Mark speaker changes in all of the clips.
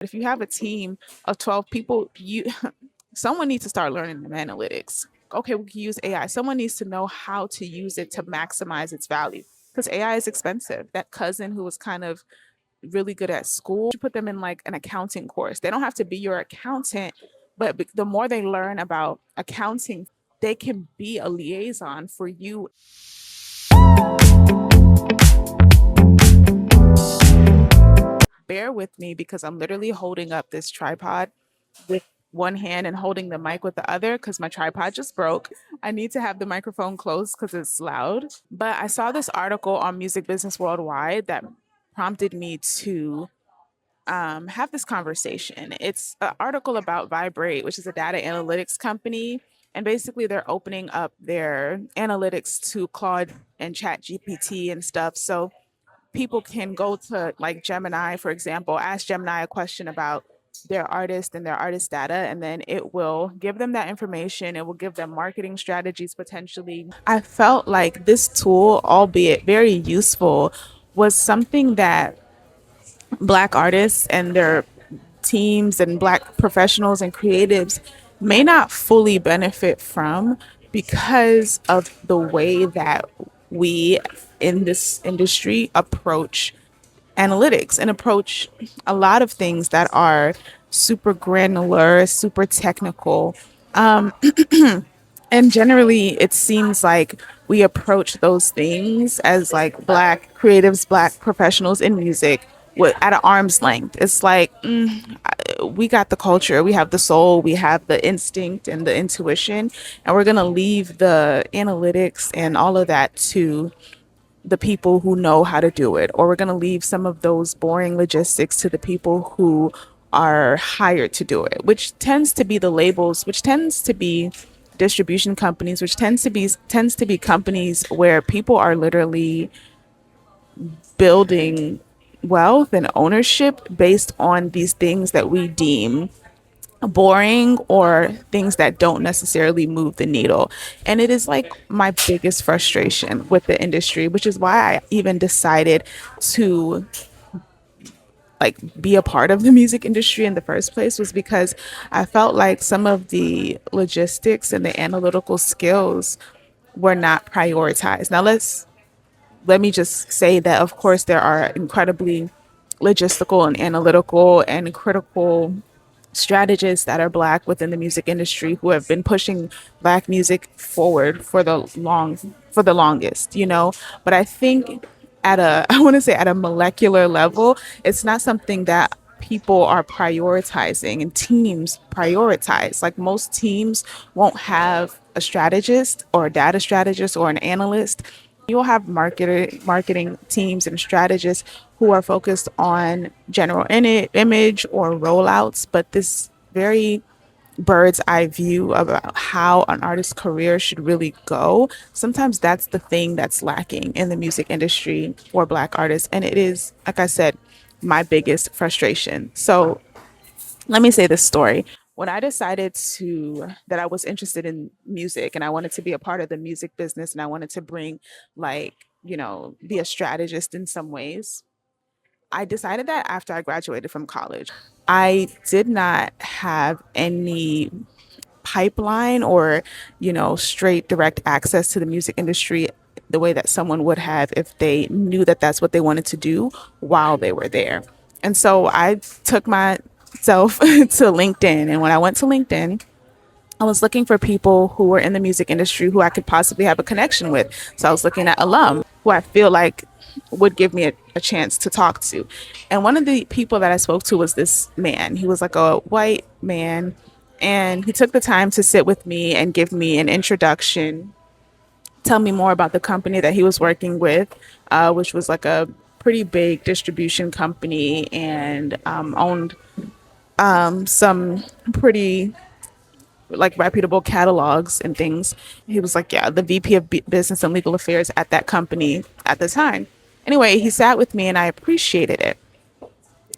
Speaker 1: If you have a team of 12 people, you someone needs to start learning them analytics. Okay, we can use AI. Someone needs to know how to use it to maximize its value because AI is expensive. That cousin who was kind of really good at school, you put them in like an accounting course. They don't have to be your accountant, but the more they learn about accounting, they can be a liaison for you. Bear with me because I'm literally holding up this tripod with one hand and holding the mic with the other because my tripod just broke. I need to have the microphone close because it's loud. But I saw this article on Music Business Worldwide that prompted me to have this conversation. It's an article about Vibrate, which is a data analytics company. And basically, they're opening up their analytics to Claude and Chat GPT and stuff. So people can go to like Gemini, for example, ask Gemini a question about their artist and their artist data, and then it will give them that information. It will give them marketing strategies potentially. I felt like this tool, albeit very useful, was something that Black artists and their teams and Black professionals and creatives may not fully benefit from because of the way that we in this industry approach analytics and approach a lot of things that are super granular, super technical. And generally, it seems like we approach those things as like Black creatives, Black professionals in music with, at an arm's length. It's like we got the culture, we have the soul, we have the instinct and the intuition, and we're gonna leave the analytics and all of that to the people who know how to do it, or we're going to leave some of those boring logistics to the people who are hired to do it, which tends to be the labels, which tends to be distribution companies, which tends to be companies where people are literally building wealth and ownership based on these things that we deem boring or things that don't necessarily move the needle. And it is like my biggest frustration with the industry, which is why I even decided to like be a part of the music industry in the first place, was because I felt like some of the logistics and the analytical skills were not prioritized. Now let me just say that of course there are incredibly logistical and analytical and critical strategists that are Black within the music industry who have been pushing Black music forward for the longest, you know. But I think at a I want to say at a molecular level, it's not something that people are prioritizing and teams prioritize. Like most teams won't have a strategist or a data strategist or an analyst. You'll have marketing teams and strategists who are focused on general image or rollouts, but this very bird's eye view about how an artist's career should really go, sometimes that's the thing that's lacking in the music industry for Black artists. And it is, like I said, my biggest frustration. So let me say this story. When I decided that I was interested in music and I wanted to be a part of the music business and I wanted to bring like, be a strategist in some ways, I decided that after I graduated from college. I did not have any pipeline or, straight direct access to the music industry the way that someone would have if they knew that that's what they wanted to do while they were there. And so I took myself to LinkedIn. And when I went to LinkedIn, I was looking for people who were in the music industry who I could possibly have a connection with. So I was looking at alum who I feel like would give me a chance to talk to. And one of the people that I spoke to was this man. He was like a white man. And he took the time to sit with me and give me an introduction, tell me more about the company that he was working with, which was like a pretty big distribution company and owned some pretty like reputable catalogs and things. He was like, yeah, the VP of Business and Legal Affairs at that company at the time. Anyway, he sat with me and I appreciated it.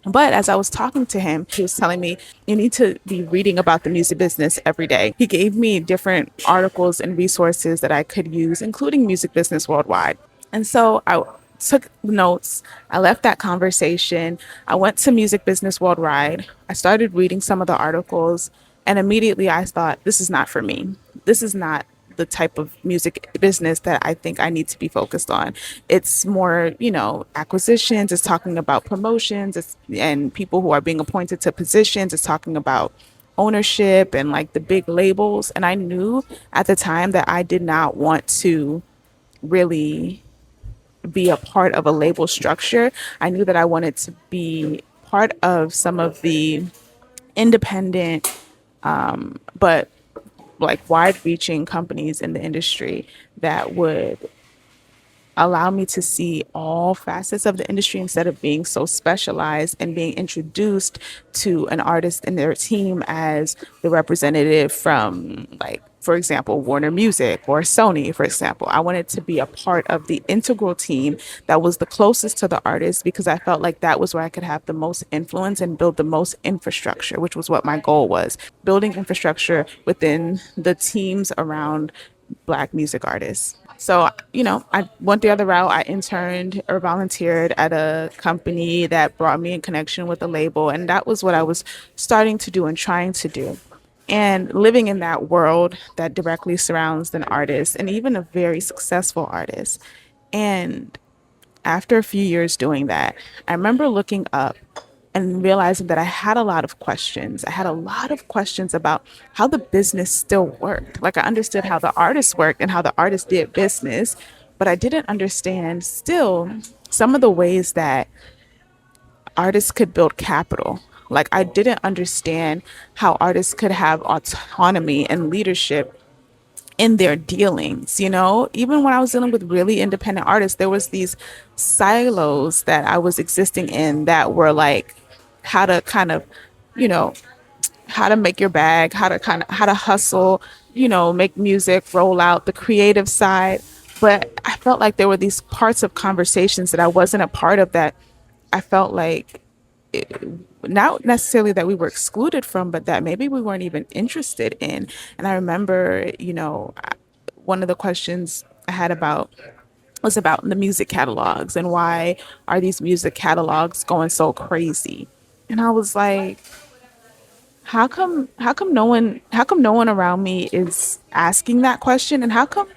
Speaker 1: But as I was talking to him, he was telling me, you need to be reading about the music business every day. He gave me different articles and resources that I could use, including Music Business Worldwide. And so I took notes. I left that conversation. I went to Music Business Worldwide. I started reading some of the articles, and immediately I thought, this is not for me. This is not the type of music business that I think I need to be focused on. It's more, acquisitions, it's talking about promotions, and people who are being appointed to positions, it's talking about ownership and like the big labels. And I knew at the time that I did not want to really be a part of a label structure. I knew that I wanted to be part of some of the independent, but like wide reaching companies in the industry that would allow me to see all facets of the industry instead of being so specialized and being introduced to an artist and their team as the representative from, like, for example, Warner Music or Sony, for example. I wanted to be a part of the integral team that was the closest to the artist because I felt like that was where I could have the most influence and build the most infrastructure, which was what my goal was, building infrastructure within the teams around Black music artists. So, I went the other route. I interned or volunteered at a company that brought me in connection with the label. And that was what I was starting to do and trying to do. And living in that world that directly surrounds an artist and even a very successful artist. And after a few years doing that, I remember looking up and realizing that I had a lot of questions. I had a lot of questions about how the business still worked. Like I understood how the artists worked and how the artists did business, but I didn't understand still some of the ways that artists could build capital. Like I didn't understand how artists could have autonomy and leadership in their dealings. Even when I was dealing with really independent artists, there was these silos that I was existing in that were like how to kind of, you know how to make your bag, how to hustle, make music, roll out the creative side. But I felt like there were these parts of conversations that I wasn't a part of, that I felt like not necessarily that we were excluded from, but that maybe we weren't even interested in. And I remember, one of the questions I had about was about the music catalogs and why are these music catalogs going so crazy? And I was like, how come no one around me is asking that question, and how come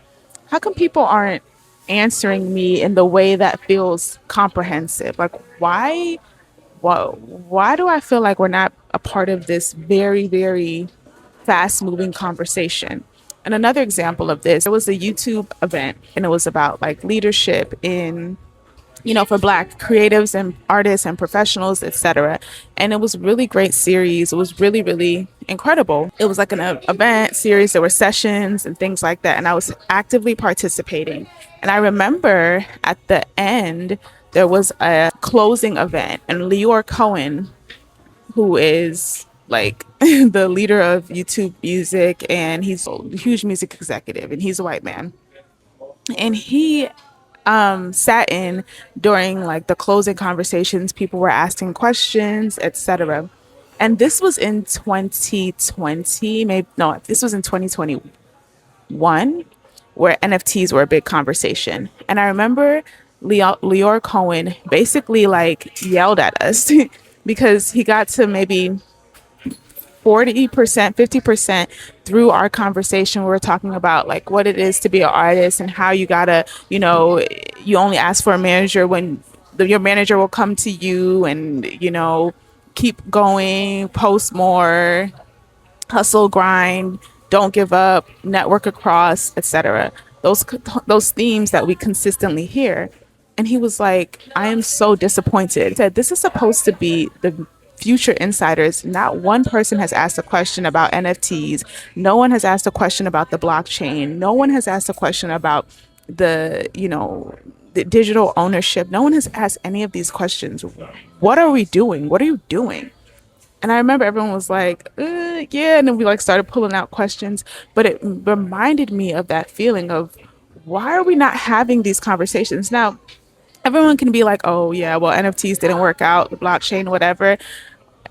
Speaker 1: people aren't answering me in the way that feels comprehensive? Like why do I feel like we're not a part of this very, very fast moving conversation? And another example of this, there was a YouTube event and it was about like leadership in, for Black creatives and artists and professionals, etc. And it was a really great series. It was really, really incredible. It was like an event series. There were sessions and things like that. And I was actively participating. And I remember at the end, there was a closing event, and Leor Cohen, who is like the leader of YouTube Music, and he's a huge music executive, and he's a white man. And he sat in during like the closing conversations. People were asking questions, etc. And this was in 2020, maybe no, this was in 2021, where NFTs were a big conversation. And I remember Leor Cohen basically like yelled at us because he got to maybe 40%, 50% through our conversation. We were talking about like what it is to be an artist and how you gotta, you only ask for a manager when your manager will come to you, and, keep going, post more, hustle, grind, don't give up, network across, etc. Those themes that we consistently hear. And he was like, I am so disappointed. He said, this is supposed to be the future insiders. Not one person has asked a question about NFTs. No one has asked a question about the blockchain. No one has asked a question about the digital ownership. No one has asked any of these questions. What are we doing? What are you doing? And I remember everyone was like, yeah. And then we like started pulling out questions. But it reminded me of that feeling of, why are we not having these conversations? Now, everyone can be like, oh, yeah, well, NFTs didn't work out, the blockchain, whatever.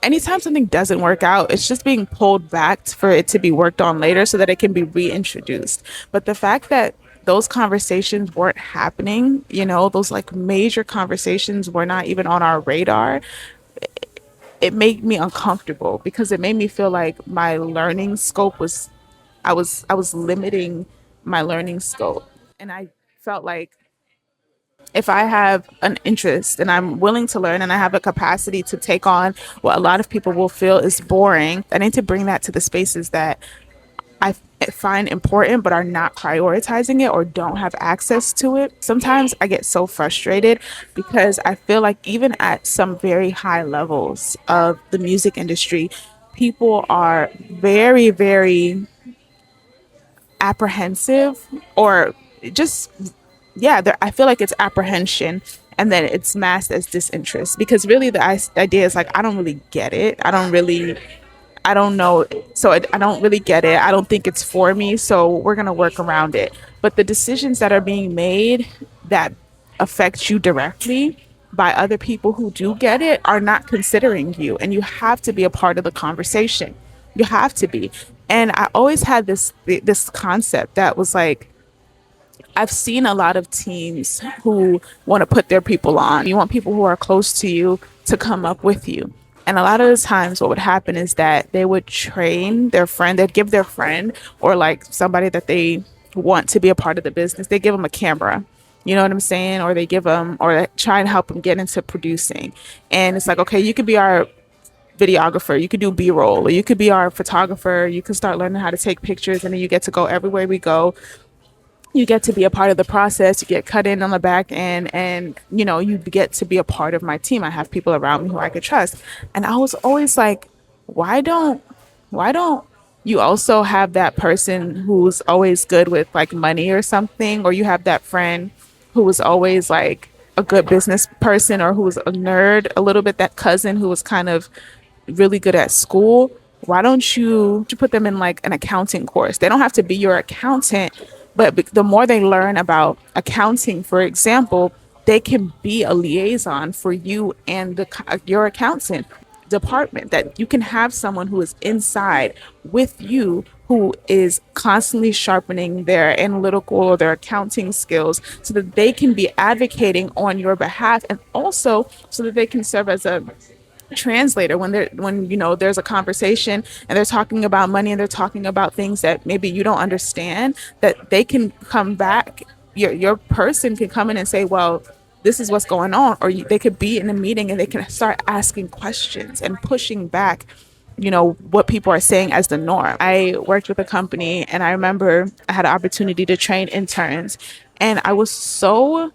Speaker 1: Anytime something doesn't work out, it's just being pulled back for it to be worked on later so that it can be reintroduced. But the fact that those conversations weren't happening, those like major conversations were not even on our radar. It made me uncomfortable because it made me feel like my learning scope was I was limiting my learning scope. And I felt like if I have an interest and I'm willing to learn and I have a capacity to take on what a lot of people will feel is boring, I need to bring that to the spaces that I find important but are not prioritizing it or don't have access to it. Sometimes I get so frustrated because I feel like even at some very high levels of the music industry, people are very, very apprehensive or just yeah, I feel like it's apprehension and then it's masked as disinterest because really the idea is like I don't really get it. I don't know. So I don't really get it. I don't think it's for me. So we're going to work around it. But the decisions that are being made that affect you directly by other people who do get it are not considering you. And you have to be a part of the conversation. You have to be. And I always had this concept that was like, I've seen a lot of teams who want to put their people on. You want people who are close to you to come up with you. And a lot of the times, what would happen is that they would train their friend, they'd give their friend or like somebody that they want to be a part of the business, they give them a camera. You know what I'm saying? Or they give them, or they try and help them get into producing. And it's like, okay, you could be our videographer, you could do B-roll, or you could be our photographer, you could start learning how to take pictures, and then you get to go everywhere we go, you get to be a part of the process, you get cut in on the back end, and you get to be a part of my team. I have people around me who I could trust. And I was always like, why don't you also have that person who's always good with like money or something, or you have that friend who was always like a good business person, or who was a nerd a little bit, that cousin who was kind of really good at school. Why don't you put them in like an accounting course? They don't have to be your accountant, but the more they learn about accounting, for example, they can be a liaison for you and your accountant department. That you can have someone who is inside with you who is constantly sharpening their analytical or their accounting skills so that they can be advocating on your behalf, and also so that they can serve as a translator when there's a conversation and they're talking about money and they're talking about things that maybe you don't understand, that they can come back, your person can come in and say, well, this is what's going on. Or they could be in a meeting and they can start asking questions and pushing back what people are saying as the norm. I worked with a company and I remember I had an opportunity to train interns, and I was so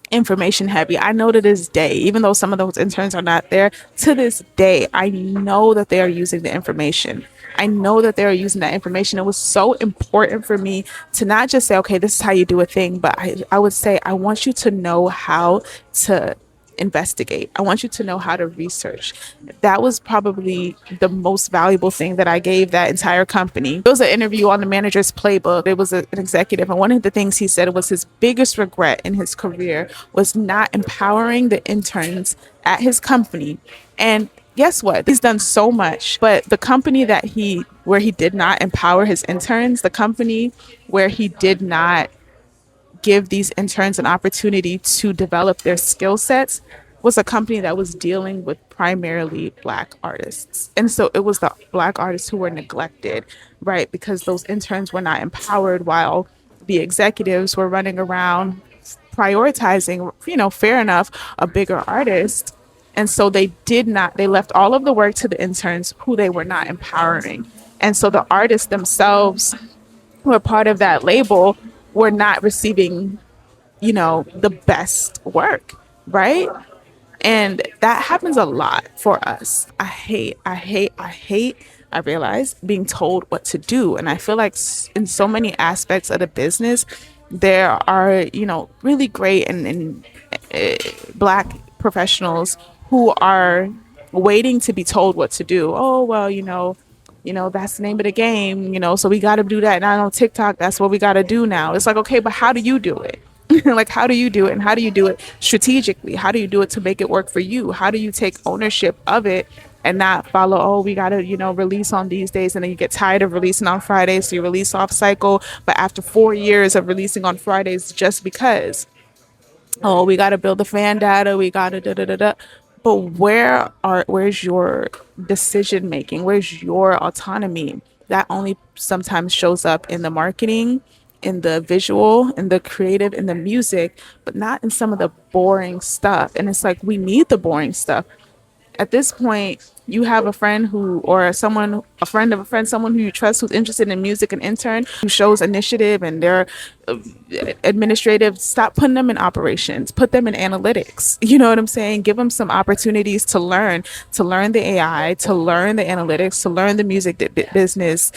Speaker 1: information heavy. I know to this day, even though some of those interns are not there, to this day, I know that they are using the information. I know that they're using that information. It was so important for me to not just say, okay, this is how you do a thing, but I would say, I want you to know how to investigate. I want you to know how to research. That was probably the most valuable thing that I gave that entire company. It was an interview on the manager's playbook. It was an executive, and one of the things he said was his biggest regret in his career was not empowering the interns at his company. And guess what? He's done so much, but the company where he did not empower his interns, the company where he did not give these interns an opportunity to develop their skill sets, was a company that was dealing with primarily Black artists. And so it was the Black artists who were neglected, right? Because those interns were not empowered while the executives were running around prioritizing, fair enough, a bigger artist. And so they left all of the work to the interns who they were not empowering. And so the artists themselves who are part of that label were not receiving, the best work, right? And that happens a lot for us. I realize being told what to do. And I feel like in so many aspects of the business, there are, really great and Black professionals who are waiting to be told what to do. Oh, well, that's the name of the game, so we got to do that now on TikTok. That's what we got to do now. It's like, okay, but how do you do it? Like, how do you do it? And how do you do it strategically? How do you do it to make it work for you? How do you take ownership of it and not follow, oh, we got to, release on these days. And then you get tired of releasing on Fridays. So you release off cycle. But after 4 years of releasing on Fridays, just because, oh, we got to build the fan data, we got to da da da da. But where's your decision making? Where's your autonomy? That only sometimes shows up in the marketing, in the visual, in the creative, in the music, but not in some of the boring stuff. And it's like we need the boring stuff. At this point, you have a friend who, or someone, a friend of a friend, someone who you trust who's interested in music, an intern who shows initiative and they're administrative. Stop putting them in operations, put them in analytics. You know what I'm saying? Give them some opportunities to learn the AI, to learn the analytics, to learn the music business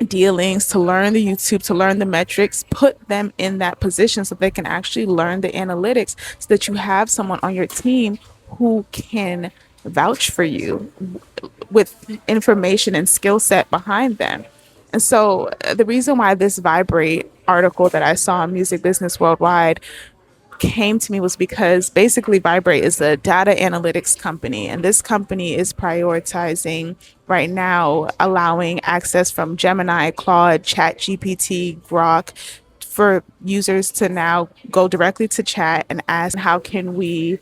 Speaker 1: dealings, to learn the YouTube, to learn the metrics, put them in that position so they can actually learn the analytics so that you have someone on your team who can vouch for you with information and skill set behind them. And so the reason why this Vibrate article that I saw in Music Business Worldwide came to me was because basically Vibrate is a data analytics company, and this company is prioritizing right now allowing access from Gemini, Claude, ChatGPT, Grok for users to now go directly to chat and ask how can we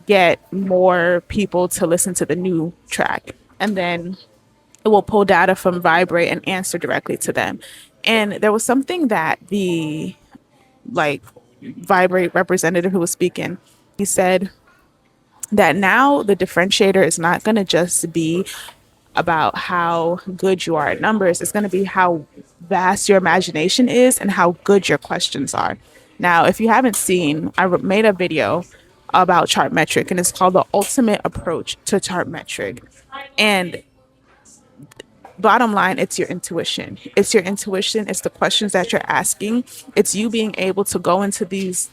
Speaker 1: get more people to listen to the new track. And then it will pull data from Vibrate and answer directly to them. And there was something that the like Vibrate representative who was speaking, he said that now the differentiator is not going to just be about how good you are at numbers. It's going to be how vast your imagination is and how good your questions are. Now, if you haven't seen, made a video about Chartmetric, and it's called the ultimate approach to Chartmetric. And bottom line, it's your intuition. It's your intuition. It's the questions that you're asking. It's you being able to go into these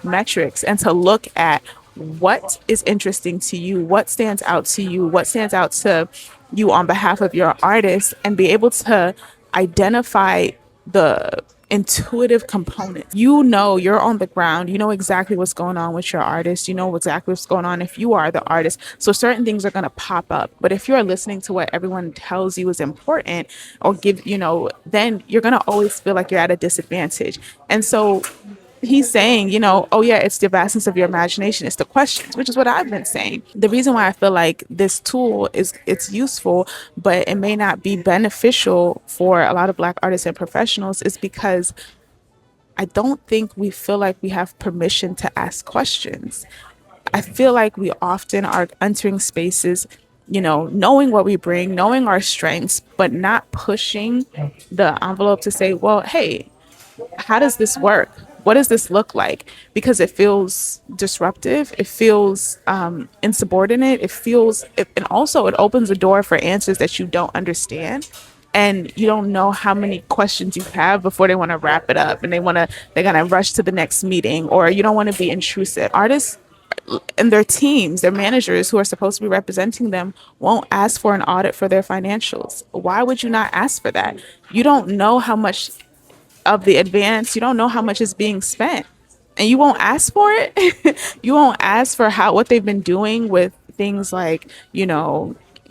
Speaker 1: metrics and to look at what is interesting to you, what stands out to you, what stands out to you on behalf of your artist, and be able to identify the intuitive component. You know, you're on the ground. You know exactly what's going on with your artist. You know exactly what's going on if you are the artist. So certain things are going to pop up. But if you're listening to what everyone tells you is important or then you're going to always feel like you're at a disadvantage. And so he's saying, oh yeah, it's the vastness of your imagination. It's the questions, which is what I've been saying. The reason why I feel like this tool it's useful, but it may not be beneficial for a lot of Black artists and professionals is because I don't think we feel like we have permission to ask questions. I feel like we often are entering spaces, knowing what we bring, knowing our strengths, but not pushing the envelope to say, well, hey, how does this work? What does this look like? Because it feels disruptive. It feels insubordinate. And also it opens the door for answers that you don't understand. And you don't know how many questions you have before they want to wrap it up and they're going to rush to the next meeting, or you don't want to be intrusive. Artists and their teams, their managers who are supposed to be representing them won't ask for an audit for their financials. Why would you not ask for that? You don't know how much of the advance, you don't know how much is being spent, and you won't ask for it. You won't ask for what they've been doing with things like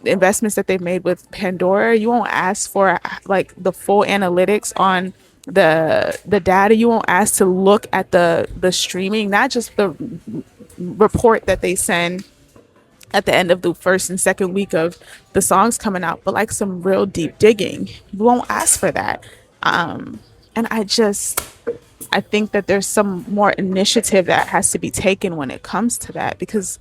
Speaker 1: investments that they've made with Pandora. You won't ask for like the full analytics on the data. You won't ask to look at the streaming, not just the report that they send at the end of the first and second week of the songs coming out, but like some real deep digging. You won't ask for that. And I think that there's some more initiative that has to be taken when it comes to that, because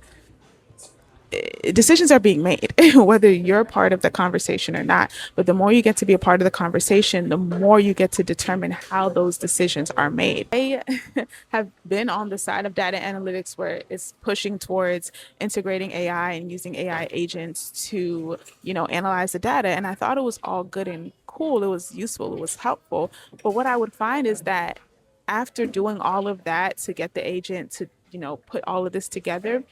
Speaker 1: decisions are being made, whether you're part of the conversation or not. But the more you get to be a part of the conversation, the more you get to determine how those decisions are made. I have been on the side of data analytics where it's pushing towards integrating AI and using AI agents to, analyze the data. And I thought it was all good and cool. It was useful. It was helpful. But what I would find is that after doing all of that to get the agent to, put all of this together,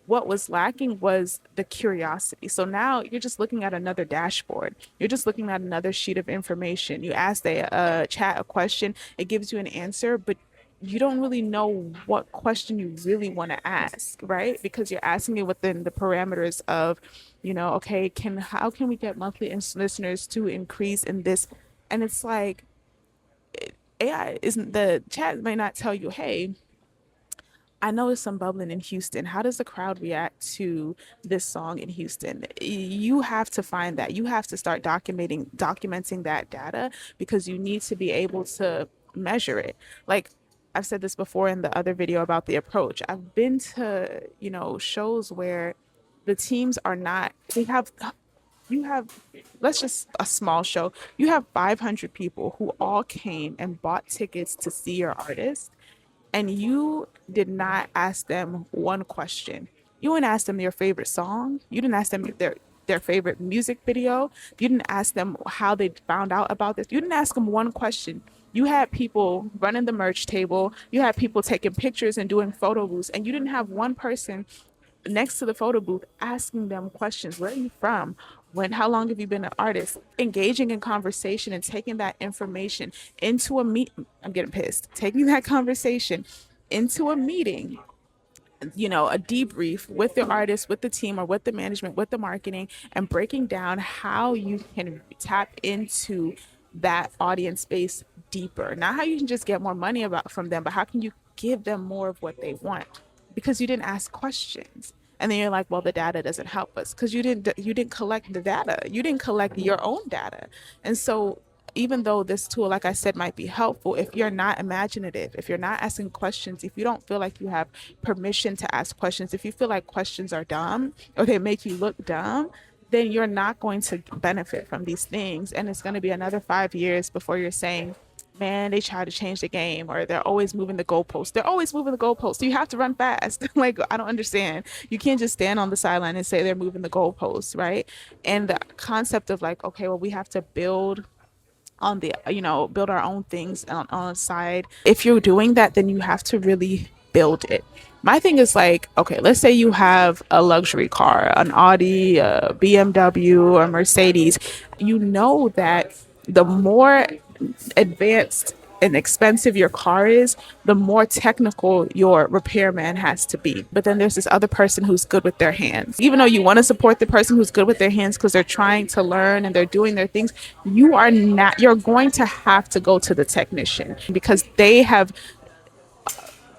Speaker 1: what was lacking was the curiosity. So now you're just looking at another dashboard. You're just looking at another sheet of information. You ask the chat a question, it gives you an answer, but you don't really know what question you really want to ask, right? Because you're asking it within the parameters of, okay, how can we get monthly listeners to increase in this? And it's like AI isn't the chat may not tell you, hey, I know there's some bubbling in Houston. How does the crowd react to this song in Houston? You have to find that. You have to start documenting that data because you need to be able to measure it. Like I've said this before in the other video about the approach. I've been to, shows where the teams are not, they have you have let's just a small show. You have 500 people who all came and bought tickets to see your artist, and you did not ask them one question. You didn't ask them their favorite song. You didn't ask them their favorite music video. You didn't ask them how they found out about this. You didn't ask them one question. You had people running the merch table. You had people taking pictures and doing photo booths, and you didn't have one person next to the photo booth asking them questions. Where are you from? How long have you been an artist? Engaging in conversation and taking that information into a meet. I'm getting pissed. Taking that conversation into a meeting, a debrief with the artist, with the team, or with the management, with the marketing, and breaking down how you can tap into that audience space deeper. Not how you can just get more money from them, but how can you give them more of what they want? Because you didn't ask questions. And then you're like, well, the data doesn't help us because you didn't collect the data. You didn't collect your own data. And so even though this tool, like I said, might be helpful, if you're not imaginative, if you're not asking questions, if you don't feel like you have permission to ask questions, if you feel like questions are dumb or they make you look dumb, then you're not going to benefit from these things. And it's going to be another 5 years before you're saying, man, they try to change the game, or they're always moving the goalposts. They're always moving the goalposts. You have to run fast. Like, I don't understand. You can't just stand on the sideline and say they're moving the goalposts, right? And the concept of like, okay, well, we have to build our own things on the side. If you're doing that, then you have to really build it. My thing is like, okay, let's say you have a luxury car, an Audi, a BMW, or Mercedes. You know that the more advanced and expensive your car is, the more technical your repairman has to be. But then there's this other person who's good with their hands. Even though you want to support the person who's good with their hands because they're trying to learn and they're doing their things, you're going to have to go to the technician because they have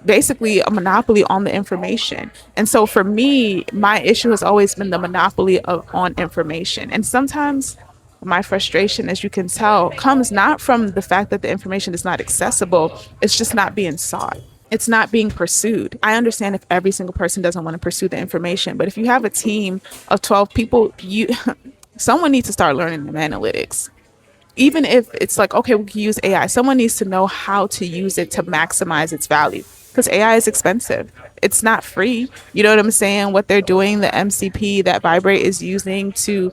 Speaker 1: basically a monopoly on the information. And so for me, my issue has always been the monopoly on information. And sometimes my frustration, as you can tell, comes not from the fact that the information is not accessible, it's just not being sought. It's not being pursued. I understand if every single person doesn't want to pursue the information, but if you have a team of 12 people, someone needs to start learning the analytics. Even if it's like, okay, we can use AI, someone needs to know how to use it to maximize its value because AI is expensive. It's not free. You know what I'm saying? What they're doing, the MCP that Vibrate is using to,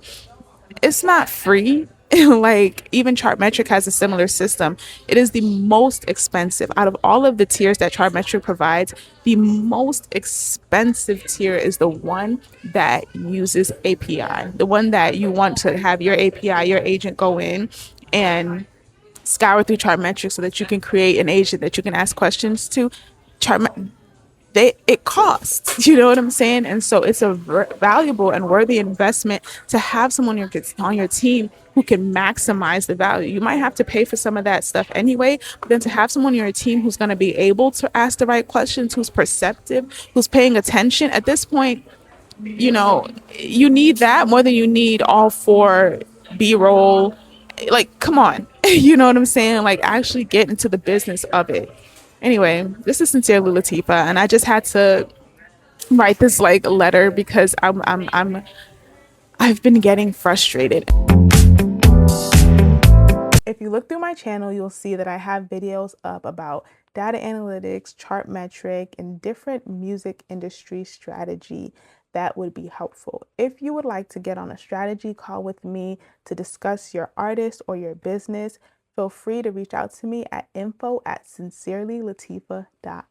Speaker 1: it's not free. Like even Chartmetric has a similar system. It is the most expensive out of all of the tiers that Chartmetric provides. The most expensive tier is the one that uses API, the one that you want to have your API, your agent go in and scour through Chartmetric so that you can create an agent that you can ask questions to. Chart it costs, you know what I'm saying? And so it's a valuable and worthy investment to have someone on your team who can maximize the value. You might have to pay for some of that stuff anyway, but then to have someone on your team who's going to be able to ask the right questions, who's perceptive, who's paying attention at this point, you need that more than you need all four B-roll. Like, come on. You know what I'm saying? Like, actually get into the business of it. Anyway, this is Sincerely Latifa, and I just had to write this like letter because I've been getting frustrated. If you look through my channel, you'll see that I have videos up about data analytics, Chartmetric, and different music industry strategy that would be helpful. If you would like to get on a strategy call with me to discuss your artist or your business, feel free to reach out to me at info@sincerelylatifa.com.